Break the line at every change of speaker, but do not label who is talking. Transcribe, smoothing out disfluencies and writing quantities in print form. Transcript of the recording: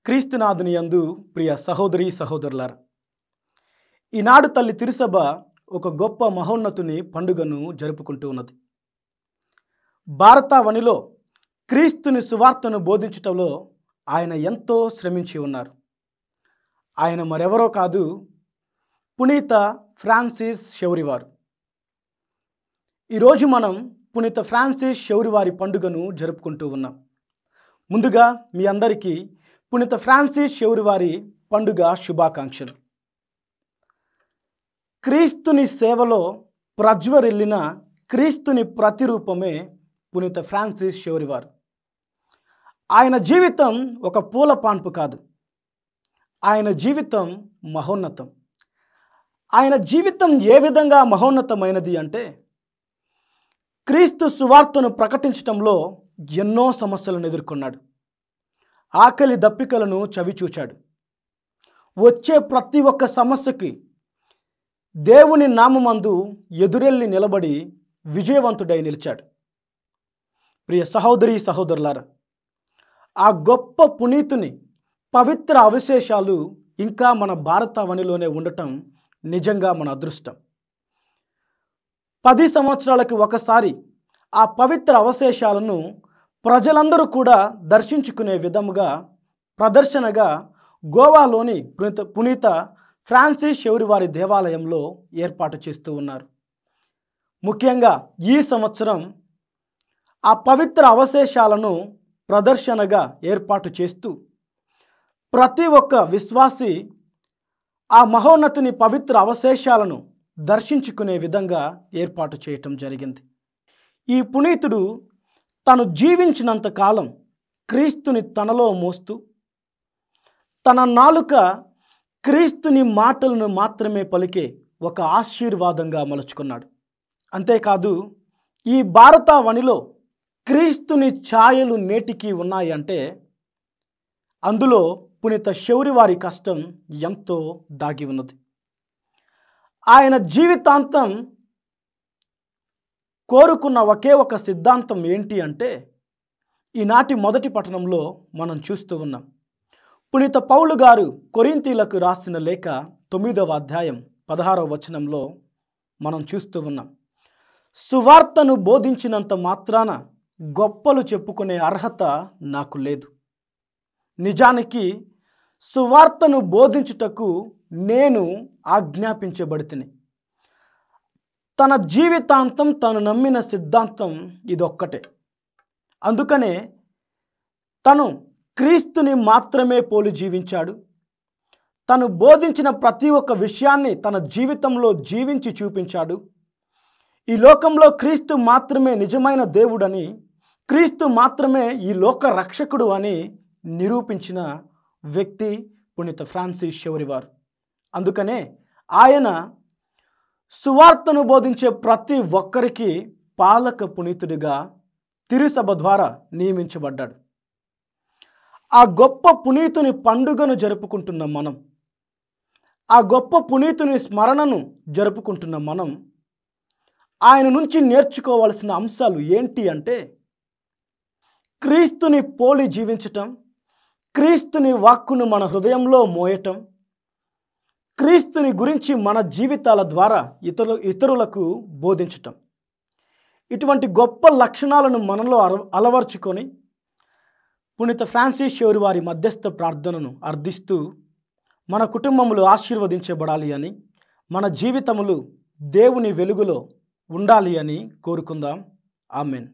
క్రీస్తునాథుని యందు ప్రియ సహోదరి సహోదరులారా, ఈనాడు తల్లి తిరుసభ ఒక గొప్ప మహోన్నతుని పండుగను జరుపుకుంటూ ఉన్నది. భారతావనిలో క్రీస్తుని సువార్తను బోధించటంలో ఆయన ఎంతో శ్రమించి ఉన్నారు. ఆయన మరెవరో కాదు, పునీత ఫ్రాన్సిస్ శౌరి వారు. ఈరోజు మనం పునీత ఫ్రాన్సిస్ శౌరి వారి పండుగను జరుపుకుంటూ ఉన్నాం. ముందుగా మీ అందరికీ పునీత ఫ్రాన్సిస్ శౌరి వారి పండుగ శుభాకాంక్షలు. క్రీస్తుని సేవలో ప్రజ్వరిల్లిన క్రీస్తుని ప్రతిరూపమే పునీత ఫ్రాన్సిస్ శౌరి వారు. ఆయన జీవితం ఒక పూల పాన్పు కాదు, ఆయన జీవితం మహోన్నతం. ఆయన జీవితం ఏ విధంగా మహోన్నతమైనది అంటే, క్రీస్తు సువార్తను ప్రకటించటంలో ఎన్నో సమస్యలను ఎదుర్కొన్నాడు. ఆకలి దప్పికలను చవిచూచాడు. వచ్చే ప్రతి ఒక్క సమస్యకి దేవుని నామమందు ఎదురెళ్ళి నిలబడి విజయవంతుడై నిలిచాడు. ప్రియ సహోదరి సహోదరులారా, ఆ గొప్ప పునీతుని పవిత్ర అవశేషాలు ఇంకా మన భారతావనిలోనే ఉండటం నిజంగా మన అదృష్టం. 10 సంవత్సరాలకి ఒకసారి ఆ పవిత్ర అవశేషాలను ప్రజలందరూ కూడా దర్శించుకునే విధముగా ప్రదర్శనగా గోవాలోని పునీత ఫ్రాన్సిస్ శౌరి వారి దేవాలయంలో ఏర్పాటు చేస్తూ ఉన్నారు. ముఖ్యంగా ఈ సంవత్సరం ఆ పవిత్ర అవశేషాలను ప్రదర్శనగా ఏర్పాటు చేస్తూ ప్రతి ఒక్క విశ్వాసి ఆ మహోన్నతుని పవిత్ర అవశేషాలను దర్శించుకునే విధంగా ఏర్పాటు చేయటం జరిగింది. ఈ పునీతుడు తను జీవించినంత కాలం క్రీస్తుని తనలో మోస్తూ తన నాలుక క్రీస్తుని మాటలను మాత్రమే పలికే ఒక ఆశీర్వాదంగా మలుచుకున్నాడు. అంతేకాదు, ఈ భారతావనిలో క్రీస్తుని ఛాయలు నేటికి ఉన్నాయి అంటే అందులో పునీత శౌరి వారి కష్టం ఎంతో దాగి ఉన్నది. ఆయన జీవితాంతం కోరుకున్న ఒకే ఒక సిద్ధాంతం ఏంటి అంటే, ఈనాటి మొదటి పట్టణంలో మనం చూస్తూ ఉన్నాం. పునీత పౌలు గారు కొరింథీలకు రాసిన లేఖ 9వ అధ్యాయం 16వ వచనంలో మనం చూస్తూ ఉన్నాం. సువార్తను బోధించినంత మాత్రాన గొప్పలు చెప్పుకునే అర్హత నాకు లేదు. నిజానికి సువార్తను బోధించుటకు నేను ఆజ్ఞాపించబడితిని. తన జీవితాంతం తను నమ్మిన సిద్ధాంతం ఇదొక్కటే. అందుకనే తను క్రీస్తుని మాత్రమే పోలి జీవించాడు. తను బోధించిన ప్రతి ఒక్క విషయాన్ని తన జీవితంలో జీవించి చూపించాడు. ఈ లోకంలో క్రీస్తు మాత్రమే నిజమైన దేవుడని, క్రీస్తు మాత్రమే ఈ లోక రక్షకుడు అని నిరూపించిన వ్యక్తి పునీత ఫ్రాన్సిస్ శౌరి వారు. అందుకనే ఆయన సువార్తను బోధించే ప్రతి ఒక్కరికి పాలక పునీతుడిగా తిరుసభ ద్వారా నియమించబడ్డాడు. ఆ గొప్ప పునీతుని పండుగను జరుపుకుంటున్న మనం, ఆ గొప్ప పునీతుని స్మరణను జరుపుకుంటున్న మనం ఆయన నుంచి నేర్చుకోవాల్సిన అంశాలు ఏంటి అంటే, క్రీస్తుని పోలి జీవించటం, క్రీస్తుని వాక్కును మన హృదయంలో మోయటం, క్రీస్తుని గురించి మన జీవితాల ద్వారా ఇతరులకు బోధించటం. ఇటువంటి గొప్ప లక్షణాలను మనలో అలవర్చుకొని పునీత ఫ్రాన్సిస్ శౌరి వారి మధ్యస్థ ప్రార్థనను అర్థిస్తూ మన కుటుంబములు ఆశీర్వదించబడాలి అని, మన జీవితములు దేవుని వెలుగులో ఉండాలి అని కోరుకుందాం. ఆమెన్.